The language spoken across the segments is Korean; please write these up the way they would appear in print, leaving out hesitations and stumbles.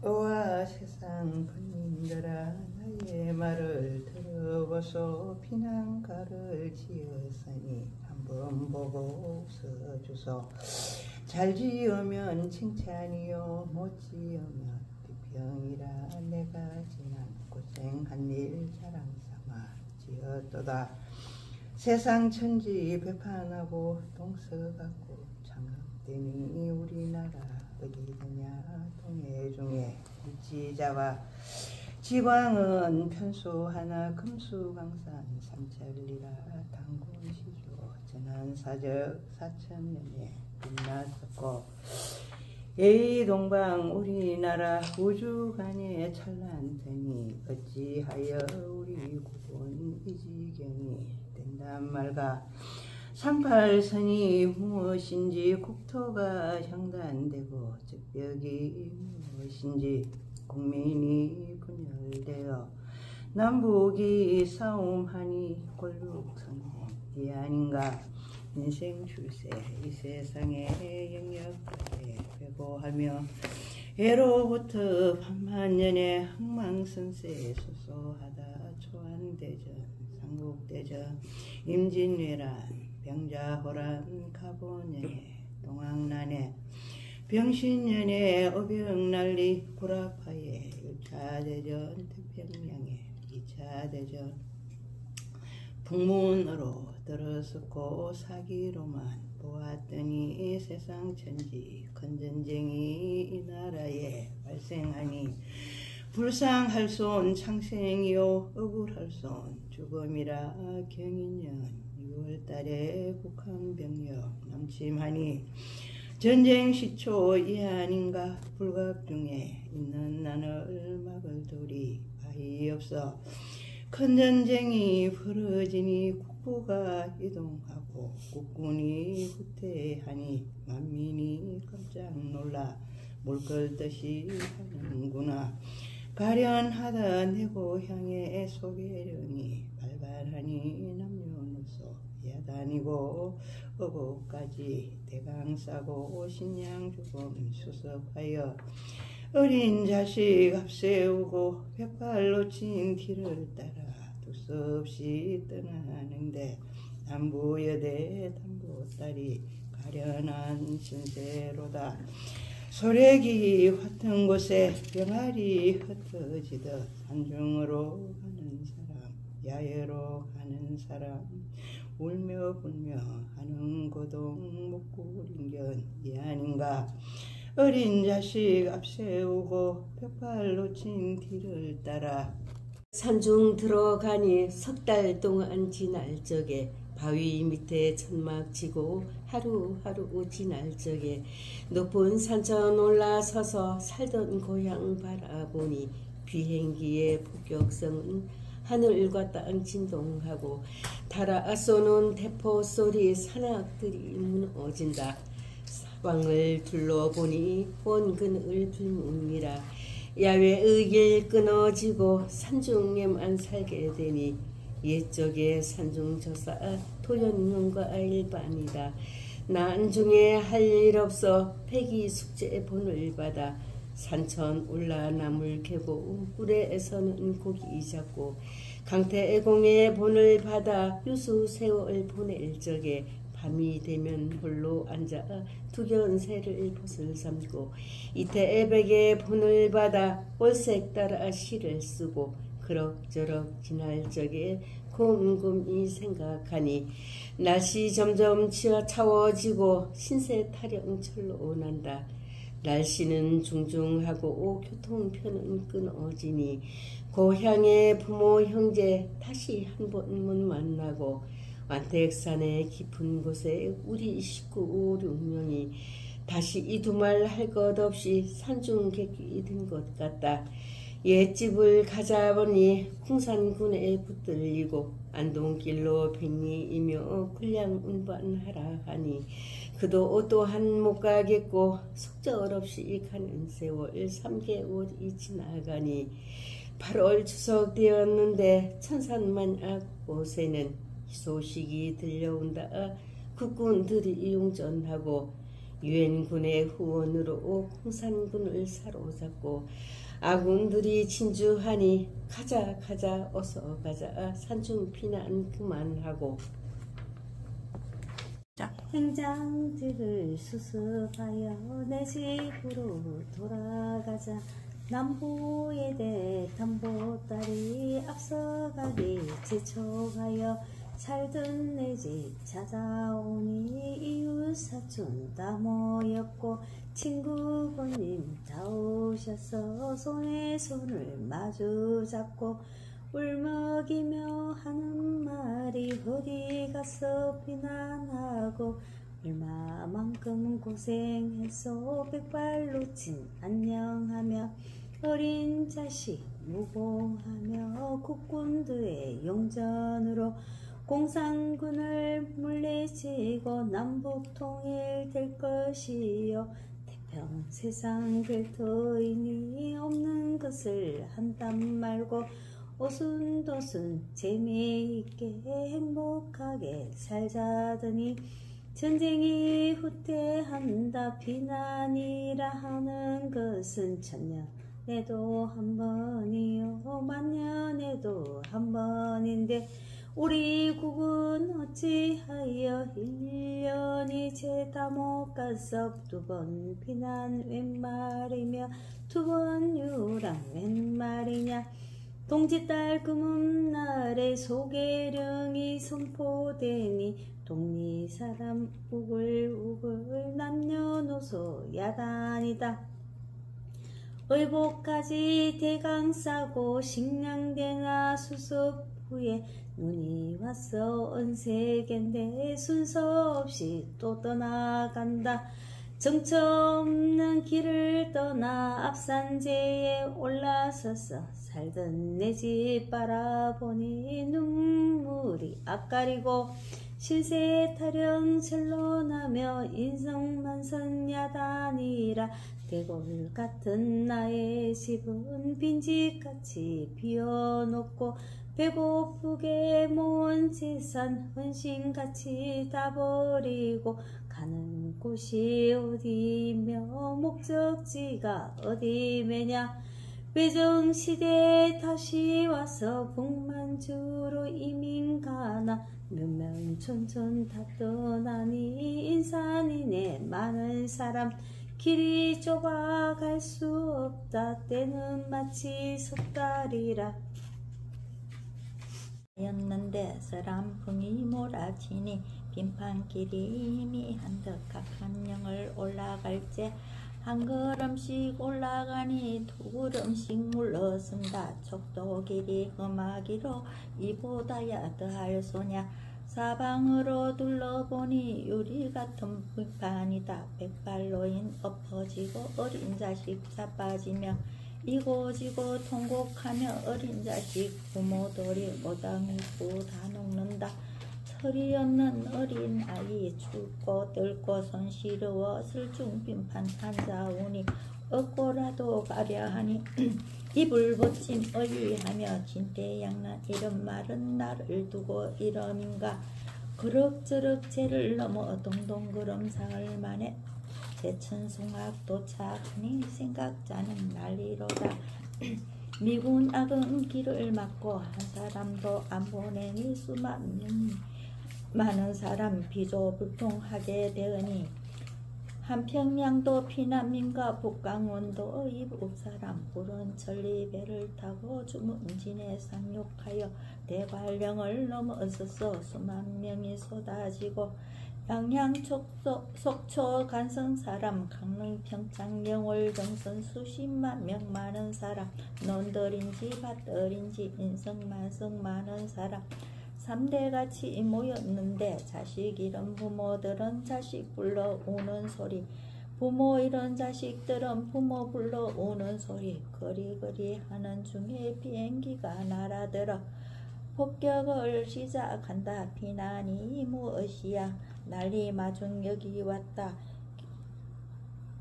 오와 세상 군인들아 나의 말을 들어보소. 피난가를 지었으니 한번 보고 웃어주소. 잘 지으면 칭찬이요 못 지으면 비평이라. 내가 지난 고생한 일 자랑삼아 지었도다. 세상 천지 배판하고 동서갖고 장악되니 우리나라 어디더냐. 동해 중에 일지자와 지광은 편수 하나 금수강산 삼천리라. 당군시조 전한사적 4천년에 빛났었고 예의동방 우리나라 우주간에 찬란되니 어찌하여 우리 국은 이 지경이 된단 말가. 38선이 무엇인지 국토가 형단되고 적벽이 무엇인지 국민이 분열되어 남북이 싸움하니 골육성이 아닌가. 인생 출세 이 세상에 영역하게 회고하며 예로부터 반만년에 흥망성쇠 소소하다. 초안대전 삼국대전 임진왜란 병자호란 가보년에 동학난에 병신년에 어병난리 구라파에 1차 대전 태평양에 2차 대전 북문으로 들어섰고 사기로만 보았더니 세상 천지 큰 전쟁이 이 나라에 발생하니 불상할 손 창생이요 억울할 손 죽음이라. 경인년 6월달에 북한 병력 남침하니 전쟁 시초 이 아닌가. 불각 중에 있는 난을 막을 돌이 바위 없어 큰 전쟁이 벌어지니 국부가 이동하고 국군이 후퇴하니 만민이 깜짝 놀라 물걸듯이 하는구나. 가련하다 내 고향의 소개령이 발발하니 남녀노소 야단이고 어고까지 대강 싸고 신양 죽음 수습하여 어린 자식 앞세우고 백발로 친 뒤를 따라 두서없이 떠나는데 남부여대 담보딸이 가련한 신세로다. 소래기 같은 곳에 병아리 흩어지듯 산중으로 가는 사람 야외로 가는 사람 울며 불며 하는 고동 묵구린견 이 아닌가. 어린 자식 앞세우고 벽발 놓친 뒤를 따라 산중 들어가니 석 달 동안 지날 적에 바위 밑에 천막 치고 하루하루 지날 적에 높은 산천 올라서서 살던 고향 바라보니 비행기의 폭격성은 하늘과 땅 진동하고 달아 쏘는 대포 소리 산악들이 무너진다. 사방을 둘러보니 원근을 불문이라. 야외의 길 끊어지고 산중에만 살게 되니 옛적의 산중저사 도련님과 일반이다. 난중에 할 일 없어 백이 숙제 본을 받아 산천 올라 나물 캐고 굴에서는 고기 잡고 강태공에 본을 받아 유수 세월 보낼 적에 밤이 되면 홀로 앉아 두견새를 벗을 삼고 이태백에 본을 받아 월색 따라 시를 쓰고 그럭저럭 지날 적에 곰곰이 생각하니 날씨 점점 차워지고 신세 타령철로 난다. 날씨는 중중하고 교통편은 끊어지니 고향의 부모 형제 다시 한 번 못 만나고 완택산의 깊은 곳에 우리 식구 6명이 다시 이 두말 할 것 없이 산중객이 된 것 같다. 옛집을 가자보니 홍산군에 붙들리고 안동길로 백리이며 군량 운반하라 하니 그도 또한 못 가겠고 속절없이 가는 세월 3개월이 지나가니 8월 추석 되었는데 천산만악 곳에는 소식이 들려온다. 국군들이 용전하고 유엔군의 후원으로 공산군을 사로잡고 아군들이 진주하니 가자 가자 어서 가자 산중 피난 그만하고 행장들을 수습하여 내 집으로 돌아가자. 남부의 대탐보딸이 앞서가기 지쳐가여 살던 내 집 찾아오니 이웃사촌 다 모였고 친구분님 다 오셔서 손에 손을 마주 잡고 울먹이며 하는 말이 어디 가서 피난하고 얼마만큼 고생했어 백발로 친 안녕하며 어린 자식 무공하며 국군들의 용전으로 공산군을 물리치고 남북 통일될 것이요 태평 세상 될 터이니 없는 것을 한땀 말고 오순도순 재미있게 행복하게 살자더니 전쟁이 후퇴한다. 비난이라 하는 것은 천년에도 한 번이요 만년에도 한 번인데 우리 국은 어찌하여 1년이 채다 못 가서 두 번 비난 웬 말이며 두 번 유랑 웬 말이냐. 동짓달 금음날에 소개령이 선포되니 독리사람 우글우글 남녀노소 야단이다. 의복까지 대강 싸고 식량대나 수습 후에 눈이 왔어 언세겐데 순서 없이 또 떠나간다. 정처 없는 길을 떠나 앞산재에 올라서서 살던 내 집 바라보니 눈물이 앞가리고 실세 타령 절로나며 인성만선 야단이라 대골 같은 나의 집은 빈집같이 비어놓고 배고프게 모은 재산 헌신같이 다 버리고 가는 곳이 어디며 목적지가 어디매냐. 외정시대에 다시 와서 북만주로 이민 가나 몇몇촌촌 다 떠나니 인산이네 많은 사람 길이 좁아 갈 수 없다. 때는 마치 석달이라 였는데 서람풍이 몰아치니 빈판길이 이미 한덕 각한 영을 올라갈째 한 걸음씩 올라가니 두 걸음씩 물러선다. 촉도길이 험하기로 이보다야 더할 소냐. 사방으로 둘러보니 유리 같은 빈판이다. 백발노인 엎어지고 어린 자식 자빠지며 이고지고 통곡하며 어린 자식 부모들이 모당이고 다 녹는다. 철이 없는 어린 아이 춥고 뜰고 손시려워 슬중 빈판 한자오니 얻고라도 가려 하니 입을 붙임 어이하며 진태양난 이런 말은 나를 두고 이러민가. 그럭저럭 죄를 넘어 동동그럼 사흘 만에 제천송악 도착하니 생각자는 난리로다. 미군 악은 길을 막고 한 사람도 안 보내니 많은 사람 비조불통하게 되으니 한평양도 피난민과 북강원도 이북사람 푸른 천리배를 타고 주문진에 상륙하여 대관령을 넘어서서 수만 명이 쏟아지고 양양 속초 간성사람 강릉 평창 영월 정선 수십만 명 많은 사람 논들인지 밭들인지 인성만성 많은 사람 3대같이 모였는데 자식 잃은 부모들은 자식 불러오는 소리 부모 잃은 자식들은 부모 불러오는 소리 거리거리 하는 중에 비행기가 날아들어 폭격을 시작한다. 비난이 무엇이야. 난리 마중 여기 왔다.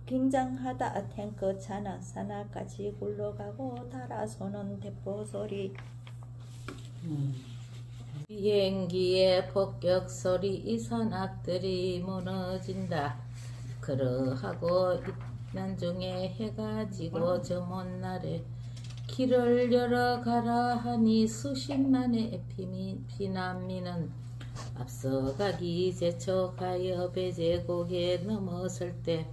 굉장하다. 탱크 차나 산악까지 굴러가고 달아서는 대포 소리 비행기의 폭격 소리 이 산악들이 무너진다. 그러하고 난중에 해가 지고 저 먼 날에 길을 열어가라 하니 수십만의 피난민은 앞서가기 재촉하여 배제곡에 넘어설 때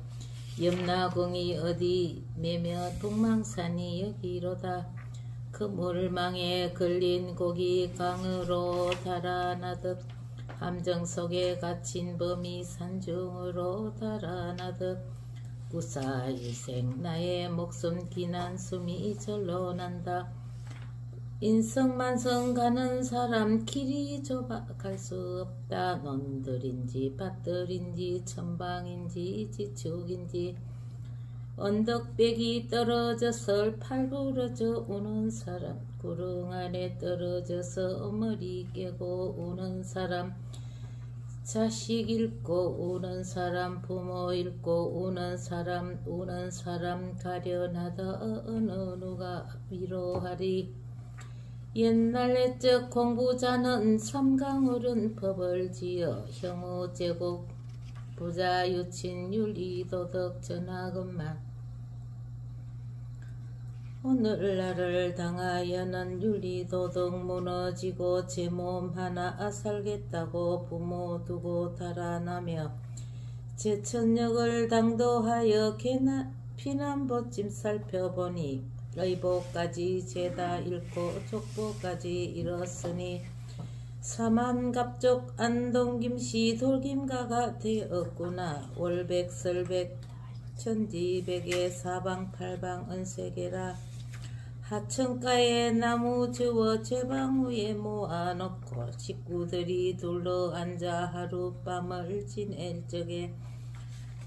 염라궁이 어디 매며 동망산이 여기로다. 그 물망에 걸린 고기 강으로 달아나듯 함정 속에 갇힌 범이 산중으로 달아나듯 구사일생 나의 목숨 기난 숨이 절로 난다. 인성만성 가는 사람 길이 좁아 갈 수 없다. 논들인지 밭들인지 천방인지 지축인지 언덕백이 떨어져서 팔 부러져 우는 사람, 구릉 안에 떨어져서 머리 깨고 우는 사람, 자식 잃고 우는 사람, 부모 잃고 우는 사람 가련하다 어느 누가 위로하리. 옛날 옛적 공부자는 삼강어른 법을 지어 형우 제국 부자 유친 윤리도덕 전하건만 오늘날을 당하여는 윤리도덕 무너지고 제 몸 하나 살겠다고 부모 두고 달아나며 제천역을 당도하여 피난보찜 살펴보니 의복까지 죄다 잃고 족보까지 잃었으니 사만갑족 안동김씨 돌김가가 되었구나. 월백설백 천지백에 사방팔방 은세계라. 하천가에 나무 저어 제방 위에 모아놓고 식구들이 둘러앉아 하룻밤을 지낼 적에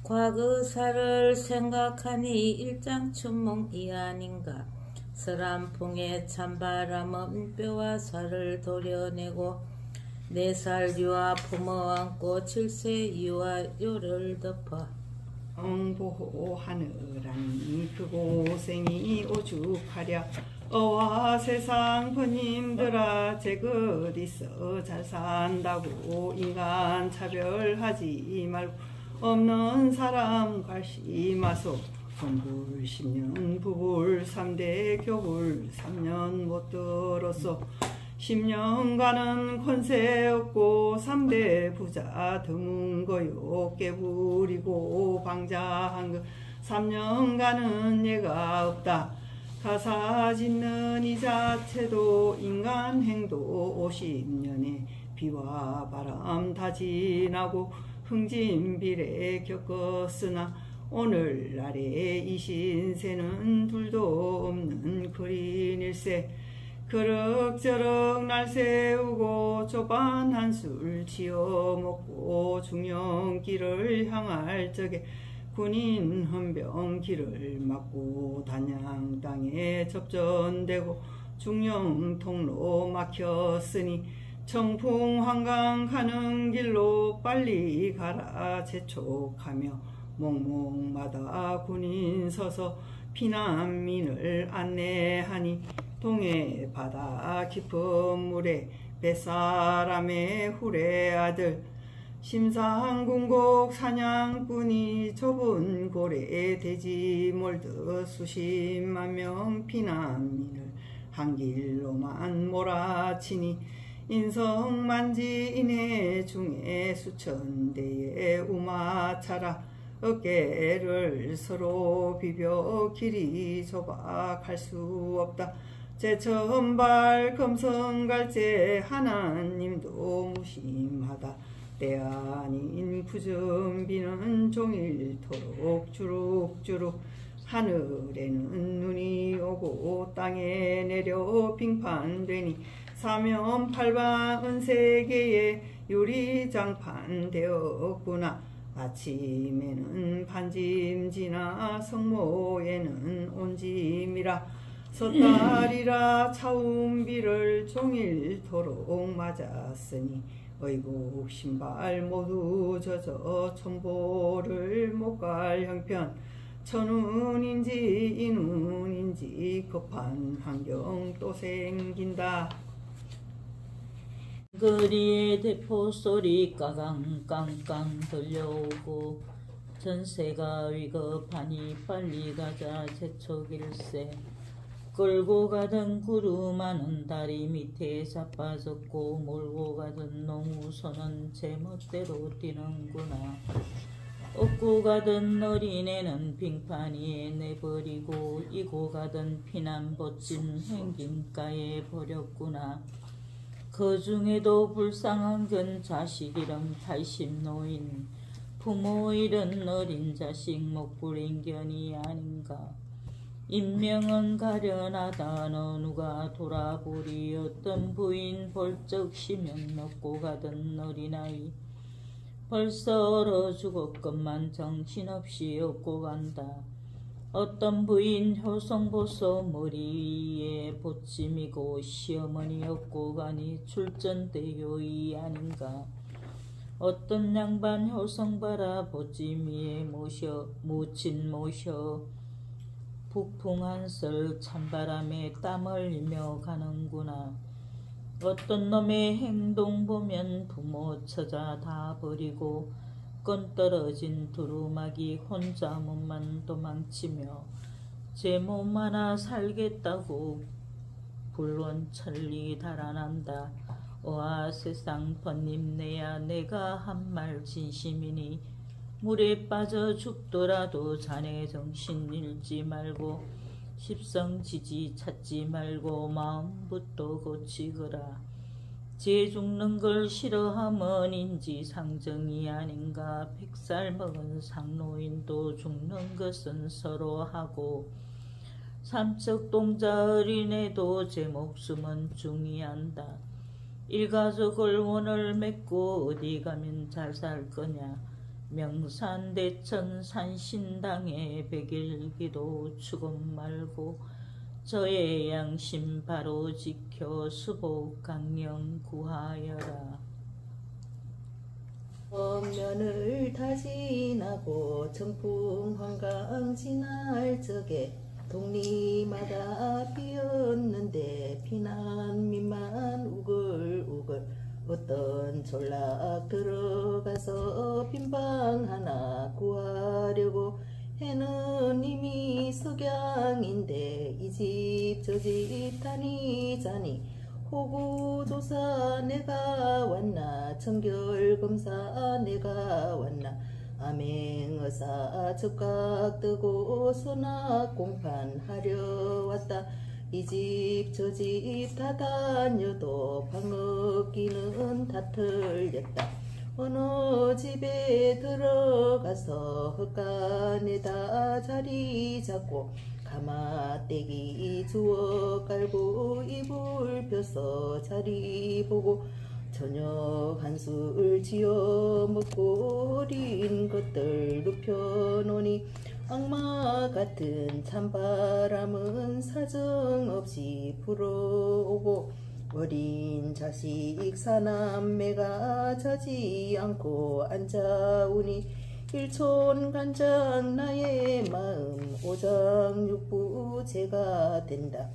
과거사를 생각하니 일장춘몽이 아닌가. 서람풍에 찬바람은 뼈와 살을 도려내고 4살 유아 품어 안고 7세 유아 요를 덮어 보호하느라니 그 고생이 오죽하랴. 어와 세상 번님들아 제것 있어 잘 산다고 인간 차별하지 말고 없는 사람 갈심하소. 건불 10년 부불 3대 교불 3년 못 들었소. 10년간은 권세 없고 3대 부자 드문 거요 깨부리고 방자한 것 3년간은 예가 없다. 가사 짓는 이 자체도 인간 행도 50년에 비와 바람 다 지나고 흥진비례 겪었으나 오늘날의 이 신세는 둘도 없는 그린일세. 그럭저럭 날 세우고 좁은 한술 지어먹고 중령길을 향할 적에 군인 헌병 길을 막고 단양 땅에 접전되고 중령 통로 막혔으니 청풍 한강 가는 길로 빨리 가라 재촉하며 목목마다 군인 서서 피난민을 안내하니 동해 바다 깊은 물에 뱃사람의 후레 아들 심상궁곡 사냥꾼이 좁은 고래에 돼지 몰듯 수십만 명 피난민을 한 길로만 몰아치니 인성만지 인해 중에 수천 대의 우마차라 어깨를 서로 비벼 길이 좁아 갈 수 없다. 제천발 금성갈제 하나님도 무심하다. 때 아닌 구준비는 종일토록 주룩주룩 하늘에는 눈이 오고 땅에 내려 빙판되니 사면팔방 은세계에 유리장판 되었구나. 아침에는 반짐지나 성모에는 온짐이라 섣달이라 차운비를 종일토록 맞았으니 어이구 신발 모두 젖어 천보를 못 갈 형편 천운인지 인운인지 급한 환경 또 생긴다. 거리에 대포 소리 까강깡깡 들려오고 전세가 위급하니 빨리 가자 재촉일세. 끌고 가던 구름하는 다리 밑에 자빠졌고 몰고 가던 농우선은 제멋대로 뛰는구나. 업고 가던 어린애는 빙판 위에 내버리고 이고 가던 피난 벗진 횡긴가에 버렸구나. 그 중에도 불쌍한 건 자식 잃은 80노인, 부모 잃은 어린 자식 목불인견이 아닌가. 인명은 가련하다 너 누가 돌아보리. 어떤 부인 벌쩍 쉬면 먹고 가던 어린아이 벌써 얼어 죽었건만 정신없이 업고 간다. 어떤 부인 효성보소 머리에 보찜이고 시어머니 업고 가니 출전대요이 아닌가. 어떤 양반 효성바라 보찜 위에 모친 모셔 북풍한 썰 찬바람에 땀 흘리며 가는구나. 어떤 놈의 행동 보면 부모 처자 다 버리고 건 떨어진 두루마기 혼자 몸만 도망치며 제 몸 하나 살겠다고 불원천리 달아난다. 와 세상 번님내야 내가 한 말 진심이니 물에 빠져 죽더라도 자네 정신 잃지 말고 십성지지 찾지 말고 마음부터 고치거라. 제 죽는 걸 싫어하면 인지상정이 아닌가. 100살 먹은 상노인도 죽는 것은 서로 하고 삼척동자 어린애도 제 목숨은 중요한다. 일가족을 원을 맺고 어디 가면 잘 살 거냐. 명산대천 산신당에 백일기도 축원 말고 저의 양심 바로 지켜 수복 강령 구하여라. 면을 다 지나고 청풍 한강 지날 적에 동리마다 피었는데 피난민만 우글우글 어떤 졸락 들어가서 빈방 하나 구하려고 해는 이미 석양인데 이 집 저 집 다니자니 호구조사 내가 왔나 청결검사 내가 왔나 암행어사 적각 뜨고 선악공판 하려 왔다. 이 집 저 집 다 다녀도 방업기는 다 틀렸다. 어느 집에 들어가서 헛간에다 자리 잡고 가마떼기 주워 깔고 이불 펴서 자리 보고 저녁 한술 지어 먹고 어린 것들 눕혀놓으니 악마 같은 찬바람은 사정없이 불어오고 어린 자식 사남매가 자지 않고 앉아오니 일촌간장 나의 마음 오장육부제가 된다.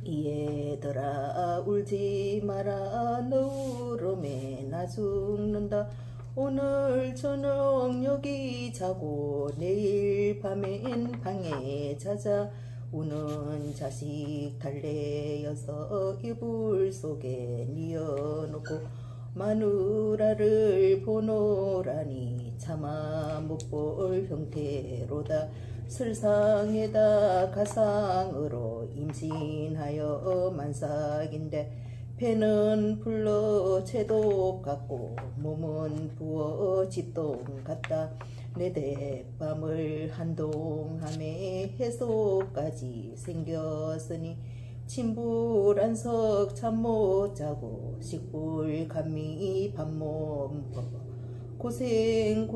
얘들아 울지 마라 너 울음에 나 죽는다. 오늘 저녁 여기 자고 내일 밤엔 방에 자자. 우는 자식 달래여서 이불 속에 뉘어놓고 마누라를 보노라니 차마 못 볼 형태로다. 설상에다 가상으로 임신하여 만삭인데 배는 불러 채독 같고 몸은 부어 집동 같다. 내 대밤을 한동함에 해소까지 생겼으니 침불안석 잠 못 자고 식불감미 밥 못 먹어 고생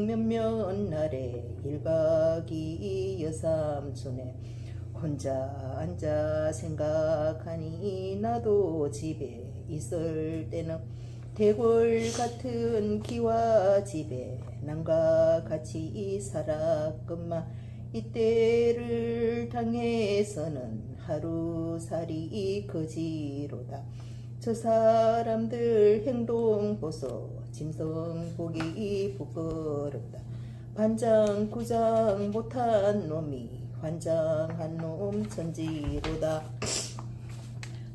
몇몇 날에 일각이 여삼촌에 혼자 앉아 생각하니 나도 집에 있을 때는 대궐 같은 기와 집에 남과 같이 살았건만 이때를 당해서는 하루살이 거지로다. 저 사람들 행동 보소 짐승 보기 부끄럽다. 반장 구장 못한 놈이 환장한 놈 천지로다.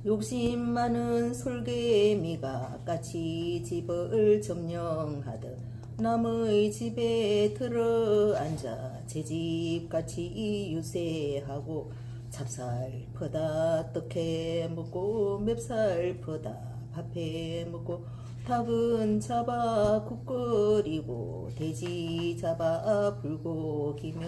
욕심 많은 솔개미가 까치 집을 점령하듯 남의 집에 들어앉아 제 집같이 유세하고 찹쌀 퍼다 떡해 먹고 맵쌀 퍼다 밥해 먹고 닭은 잡아 국 끓이고 돼지 잡아 불고기며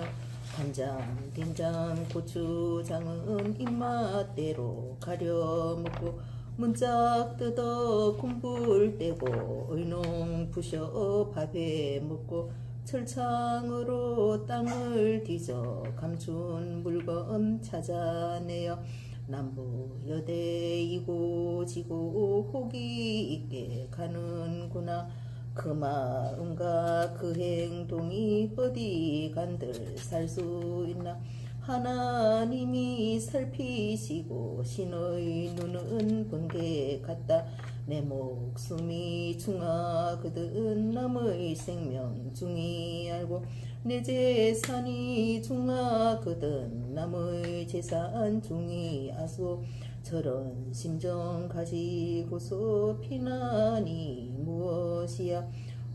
간장, 된장, 고추장은 입맛대로 가려 먹고 문짝 뜯어 군불 떼고 의농 부셔 밥에 먹고 철창으로 땅을 뒤져 감춘 물건 찾아내어 남부 여대 이고 지고 호기 있게 가는구나. 그 마음과 그 행동이 어디 간들 살 수 있나. 하나님이 살피시고 신의 눈은 번개 같다. 내 목숨이 중하거든 남의 생명 중히 알고 내 재산이 중하거든 남의 재산 중히 아소. 저런 심정 가지고서 피난이 무엇이야.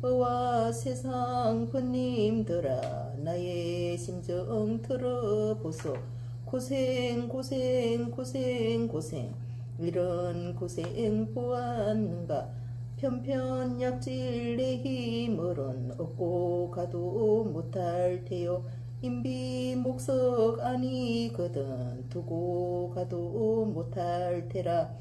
어와 세상 번님들아 나의 심정 들어보소. 고생 고생 고생 고생 이런 고생 보았는가. 편편 약질 내 힘으론 얻고 가도 못할 테요. 인비 목석 아니거든 두고 가도 못할 테라.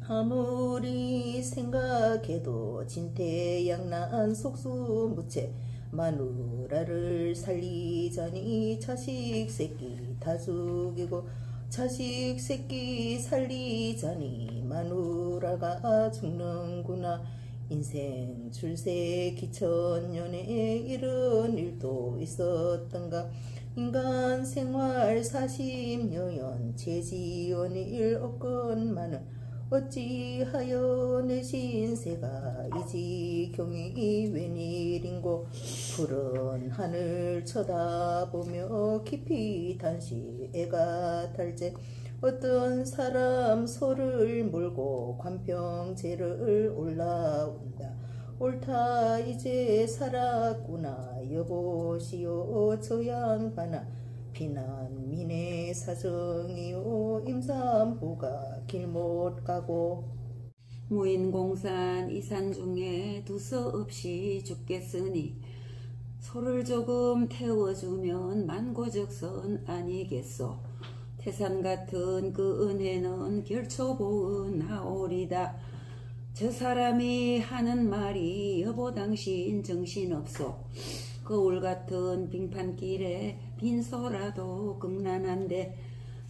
아무리 생각해도 진퇴양난 속수무책. 마누라를 살리자니 자식 새끼 다 죽이고 자식 새끼 살리자니 마누라가 죽는구나. 인생 출세 기천년에 이런 일도 있었던가. 인간 생활 40여년 재지원 일 없건만은 어찌하여 내 신세가 이 지경이 웬일인고. 푸른 하늘 쳐다보며 깊이 단시 애가 탈제. 어떤 사람 소를 몰고 관평제를 올라온다. 옳다 이제 살았구나. 여보시오 저 양반아. 피난민의 사정이요 임산부가 길 못 가고. 무인공산 이산 중에 두서없이 죽겠으니 소를 조금 태워주면 만고적선 아니겠소. 태산 같은 그 은혜는 결초보은하오리다. 저 사람이 하는 말이 여보 당신 정신없소. 거울 같은 빙판길에 빈소라도 극난한데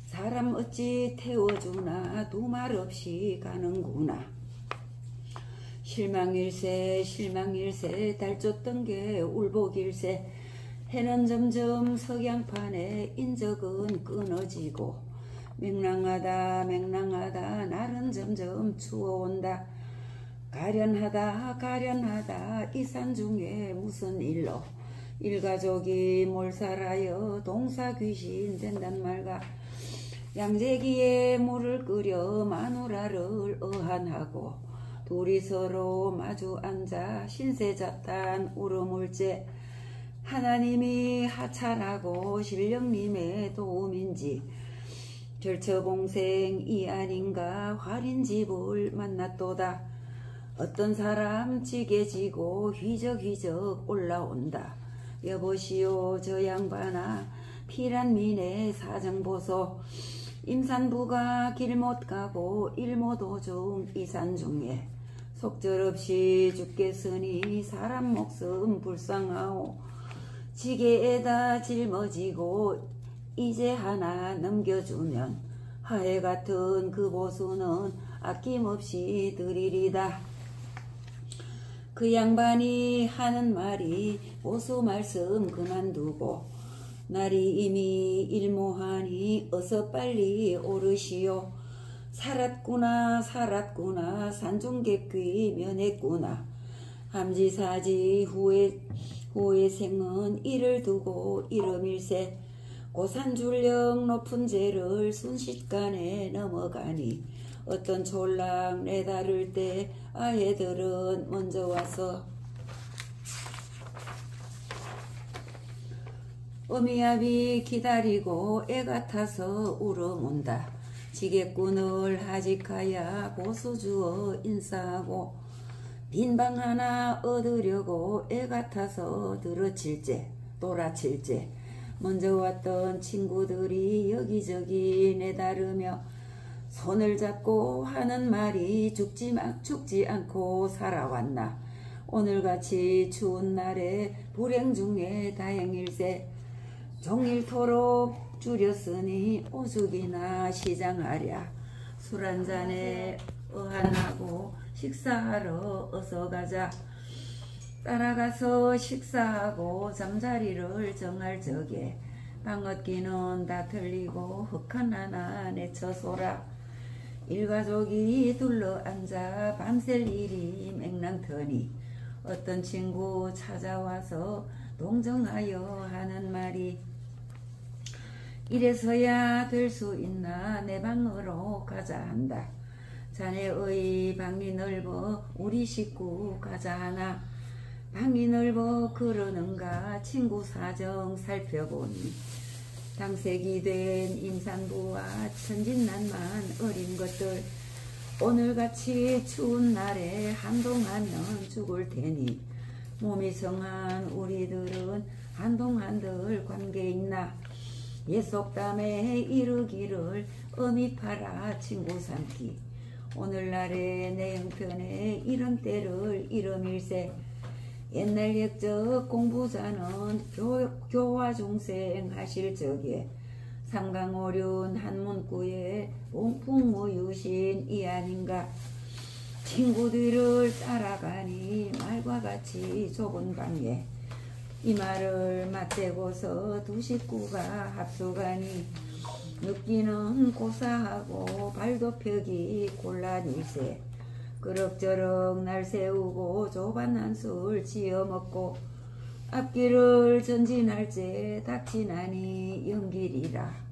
사람 어찌 태워주나 두 말 없이 가는구나. 실망일세 실망일세 달 쫓던 게 울복일세. 해는 점점 석양판에 인적은 끊어지고 맹랑하다 맹랑하다 날은 점점 추워온다. 가련하다 가련하다 이 산 중에 무슨 일로 일가족이 몰살하여 동사귀신 된단 말가. 양재기에 물을 끓여 마누라를 어한하고 둘이 서로 마주 앉아 신세잡단 울어물제. 하나님이 하찰하고 신령님의 도움인지 절처공생이 아닌가 화린집을 만났도다. 어떤 사람 지게지고 휘적휘적 올라온다. 여보시오 저 양반아 피란민의 사정보소. 임산부가 길 못 가고 일모도중 이산 중에 속절없이 죽겠으니 사람 목숨 불쌍하오. 지게에다 짊어지고 이제 하나 넘겨주면 하해 같은 그 보수는 아낌없이 드리리다. 그 양반이 하는 말이 보수 말씀 그만두고 날이 이미 일모하니 어서 빨리 오르시오. 살았구나 살았구나 산중객귀 면했구나. 함지사지 후의 생은 이를 두고 이름일세 고산줄령 높은 죄를 순식간에 넘어가니 어떤 졸랑 내다를 때 아이들은 먼저 와서 어미압이 기다리고 애같아서 울어문다. 지게꾼을 하직하여 보수 주어 인사하고 빈방 하나 얻으려고 애같아서 돌아칠제 먼저 왔던 친구들이 여기저기 내다르며 손을 잡고 하는 말이 죽지 않고 살아왔나. 오늘같이 추운 날에 불행 중에 다행일세. 종일토록 줄였으니 오죽이나 시장하랴. 술 한잔에 어한하고 식사하러 어서 가자. 따라가서 식사하고 잠자리를 정할 적에 방언기는 다 틀리고 흑한 하나 내쳐소라. 일가족이 둘러앉아 밤샐 일이 맹랑터니 어떤 친구 찾아와서 동정하여 하는 말이 이래서야 될 수 있나 내 방으로 가자 한다. 자네의 방이 넓어 우리 식구 가자 하나. 방이 넓어 그러는가 친구 사정 살펴보니 당색이 된 임산부와 천진난만 어린 것들 오늘같이 추운 날에 한동하면 죽을 테니 몸이 성한 우리들은 한동한들 관계 있나. 옛속담에 이르기를 어미 팔아 친구 삼기. 오늘날의 내 형편에 이런 때를 이름일세. 옛날 옛적 공부자는 교화 중생 하실 적에 삼강오륜 한문구에 봉풍무유신 이 아닌가. 친구들을 따라가니 말과 같이 좁은 방에 이 말을 맞대고서 두 식구가 합수가니 눕기는 고사하고 발도 펴기 곤란일세. 그럭저럭 날 세우고 좁은 한술 지어먹고 앞길을 전진할 때 닥치나니 연길이라.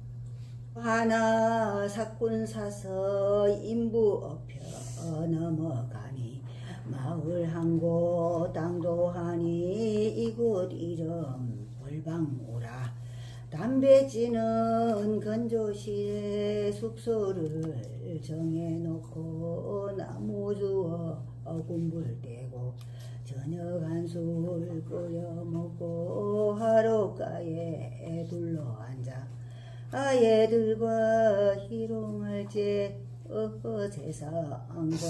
하나 사꾼 사서 인부 업혀 넘어가니 마을 한 곳 땅도 하니 이곳 이름 볼방오라. 담배 찌는 건조실에 숙소를 정해놓고 나무 주워 군불 떼고 저녁 한술 끓여 먹고 하루가에 둘러앉아 아예들과 희롱할 때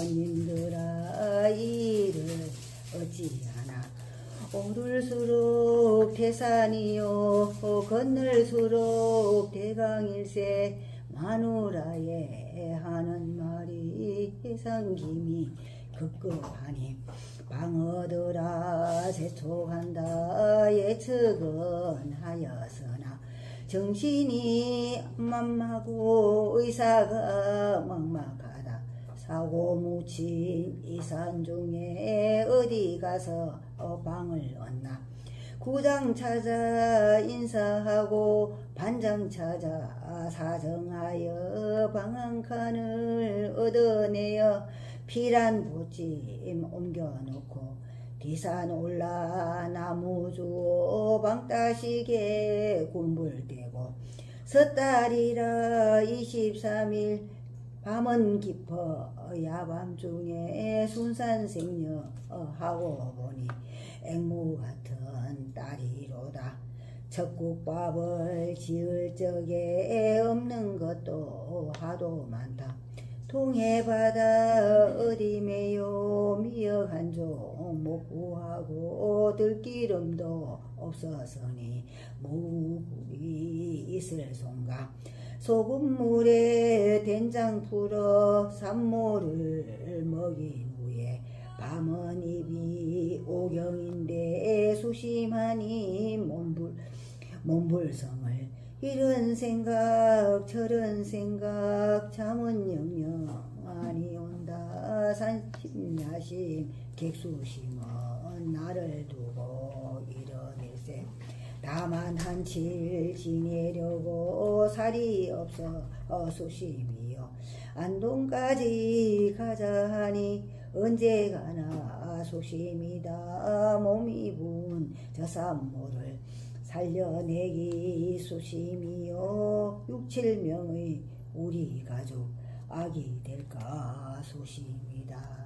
세상권님들아 이를 어찌하나. 오를수록 태산이요 건널수록 대강일세. 마누라에 하는 말이 해상김이 급급하니 방어들아 재촉한다 예측은 하였으나 정신이 만마고 의사가 막막하다. 사고 묻힌 이 산 중에 어디 가서 방을 얻나. 구장 찾아 인사하고 반장 찾아 사정하여 방 한 칸을 얻어내어 피란 보찜 옮겨놓고 뒤산 올라 나무 주워 방 따시게 군불 떼고 섣달이라 23일 밤은 깊어 야밤중에 순산생녀 하고 보니 앵무 같은 딸이로다. 젖국밥을 지을 적에 없는 것도 하도 많다. 통해바다 어디 매요 미역 한 종 못 구하고 들기름도 없었으니 무국이 있을 손가. 소금물에 된장 풀어 산모를 먹인 후에 밤은 입이 오경인데 수심하니 몸불성을 이런 생각 저런 생각 잠은 영영 아니 온다. 산심야심 객수심은 나를 두고 이런 다만 한칠 지내려고 살이 없어 소심이요. 안동까지 가자 하니 언제 가나 소심이다. 몸이 부은 저 산모를 살려내기 소심이요. 6, 7명의 우리 가족 아기 될까 소심이다.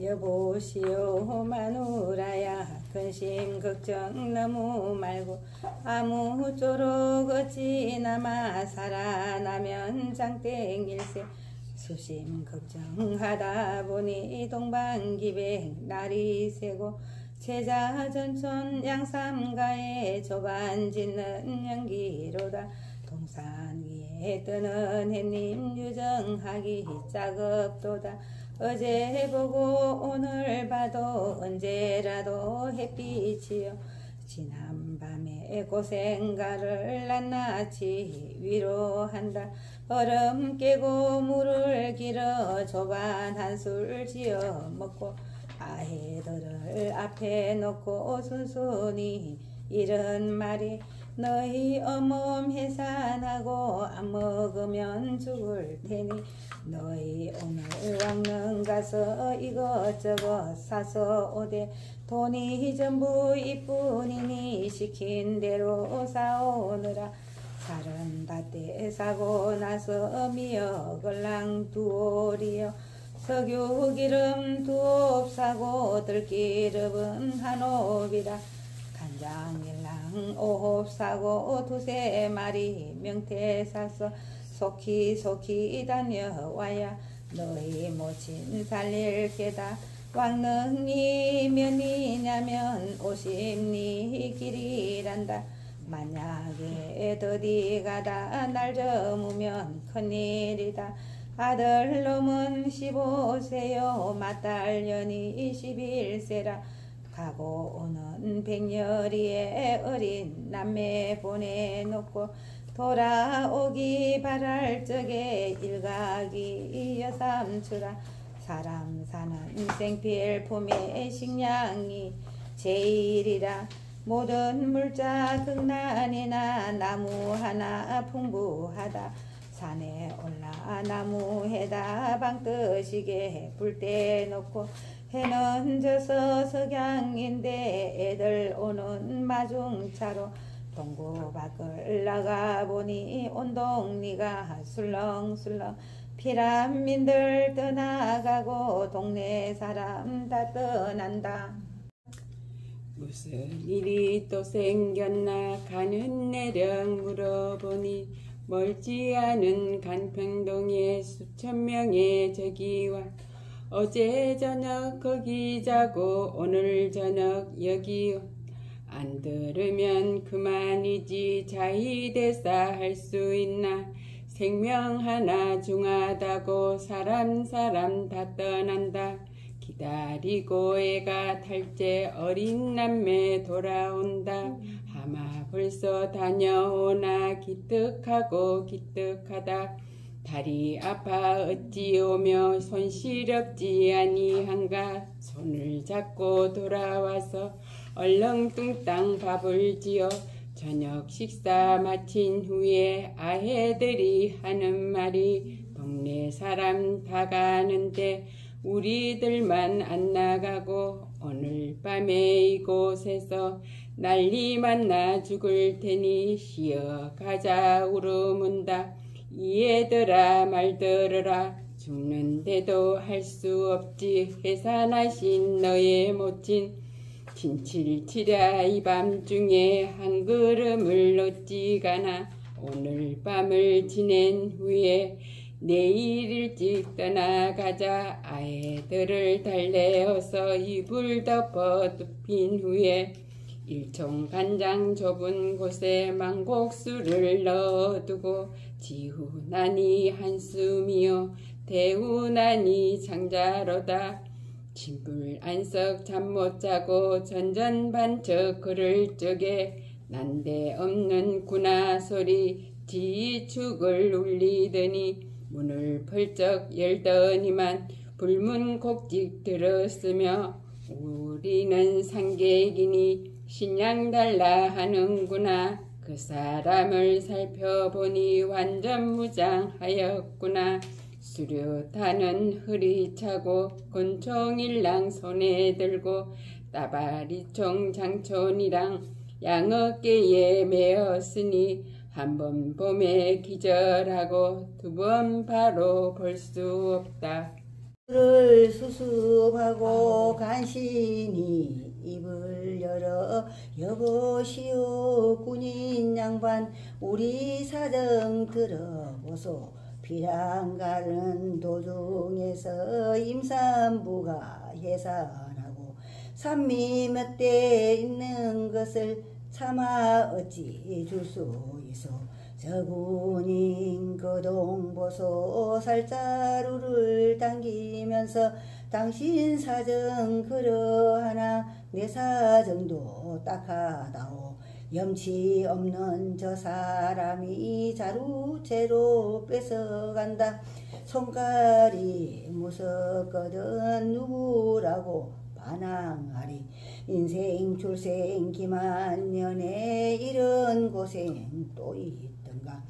여보시오 마누라야 근심 걱정 너무 말고 아무쪼록 어찌나마 살아나면 장땡일세. 수심 걱정하다 보니 동방기백 날이 새고 제자전촌 양삼가에 조반 짓는 연기로다. 동산 위에 뜨는 햇님 유정하기 작업도다. 어제 보고 오늘 봐도 언제라도 햇빛이요. 지난밤에 고생가를 낱낱이 위로한다. 얼음 깨고 물을 길어 조반 한술 지어 먹고 아이들을 앞에 놓고 순순히 이런 말이 너희 어멈 해산하고 안 먹으면 죽을 테니 너희 오늘 왕릉 가서 이것저것 사서 오되 돈이 전부 이뿐이니 시킨 대로 사오느라. 살은 밭에 사고 나서 미역을 낭두올이요. 석유 기름 2옵 사고 들기름은 1옵이라. 간장일랑 5옵 사고 2-3마리 명태 사서 속히 다녀와야 너희 모친 살릴 게다. 왕릉이 면이냐면 50리 길이란다. 만약에 더디 가다 날 저무면 큰일이다. 아들놈은 15세요 맏딸년이 21세라. 가고 오는 백열이에 어린 남매 보내놓고 돌아오기 바랄 적에 일각이 여삼추라. 사람 사는 생필품의 식량이 제일이라. 모든 물자 극난이나 나무 하나 풍부하다. 산에 올라 나무에다 방뜨시게 불 떼놓고 해는 져서 석양인데 애들 오는 마중차로 동구 밖을 나가보니 온 동리가 술렁술렁. 피란민들 떠나가고 동네 사람 다 떠난다. 무슨 일이 또 생겼나 가는 내력 물어보니 멀지 않은 간평동에 수천 명의 저기와 어제 저녁 거기 자고 오늘 저녁 여기요. 안 들으면 그만이지 자희대사 할 수 있나. 생명 하나 중하다고 사람 다 떠난다. 기다리고 애가 탈제 어린 남매 돌아온다. 아마 벌써 다녀오나 기특하고 기특하다. 다리 아파 어찌 오며 손시렵지 아니한가. 손을 잡고 돌아와서 얼렁뚱땅 밥을 지어 저녁 식사 마친 후에 아해들이 하는 말이 동네 사람 다 가는데 우리들만 안 나가고 오늘 밤에 이곳에서 난리만 나 죽을 테니 쉬어가자 울어문다. 이 애들아 말 들어라. 죽는데도 할 수 없지. 해산하신 너의 모친 친칠치랴 이 밤중에 한 걸음을 어찌가나. 오늘 밤을 지낸 후에 내일 일찍 떠나가자. 아이들을 달래어서 이불 덮어 눕힌 후에 일총간장 좁은 곳에 망곡수를 넣어두고 지훈하니 한숨이요 대훈하니 장자로다. 침불 안석 잠 못 자고 전전반척 걸을 적에 난데없는 구나 소리 지축을 울리더니 문을 펄쩍 열더니만 불문 곡직 들었으며 우리는 상객이니 신랑 달라 하는구나. 그 사람을 살펴보니 완전 무장하였구나. 수류탄은 흐리차고 권총일랑 손에 들고 따바리총 장촌이랑 양어깨에 메었으니 한 번 봄에 기절하고 두 번 바로 볼 수 없다. 를 수습하고 간신히 입을 열어 여보시오 군인 양반 우리 사정 들어보소. 비랑 가는 도중에서 임산부가 해산하고 산미 몇 대 있는 것을 차마 어찌 줄 수 있어. 저군인 거동보소 살자루를 당기면서 당신 사정 그러하나 내 사정도 딱하다오. 염치 없는 저 사람이 자루채로 뺏어간다. 손깔이 무섭거든 누구라고 반항하리. 인생 출생 기만년에 이런 고생 또 있던가.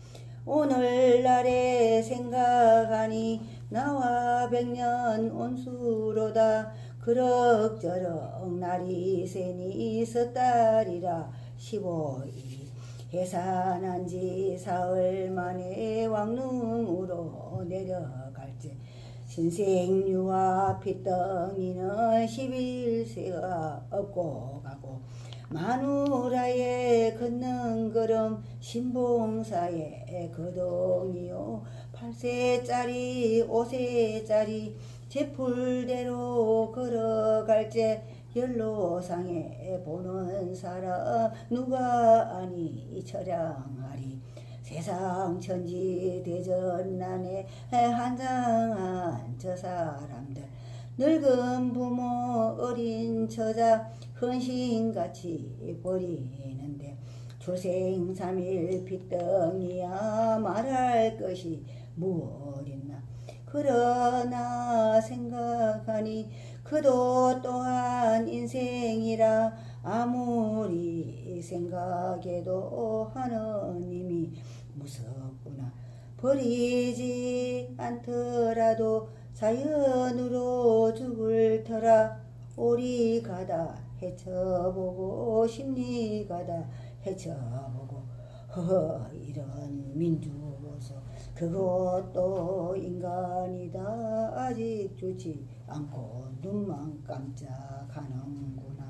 오늘날에 생각하니 나와 100년 온수로다. 그럭저럭 날이 새니 섣달이라 15일 해산한 지 사흘 만에 왕릉으로 내려갈지. 신생유와 핏덩이는 11세가 없고 가고 마누라의 걷는 걸음 신봉사의 거동이요. 8세짜리 5세짜리 제풀대로 걸어갈지. 연로상에 보는 사람 누가 아니 처량하리. 세상 천지 대전난에 한장한 저 사람들 늙은 부모 어린 처자 헌신같이 버리는데 출생 3일 핏덩이야 말할 것이 무엇 있나. 그러나 생각하니 그도 또한 인생이라 아무리 생각해도 하느님이 무섭구나. 버리지 않더라도 자연으로 죽을 터라. 오리 가다 헤쳐보고 심리 가다 헤쳐보고 허허 이런 민주보소. 그것도 인간이다. 아직 죽지 않고 눈만 깜짝하는구나.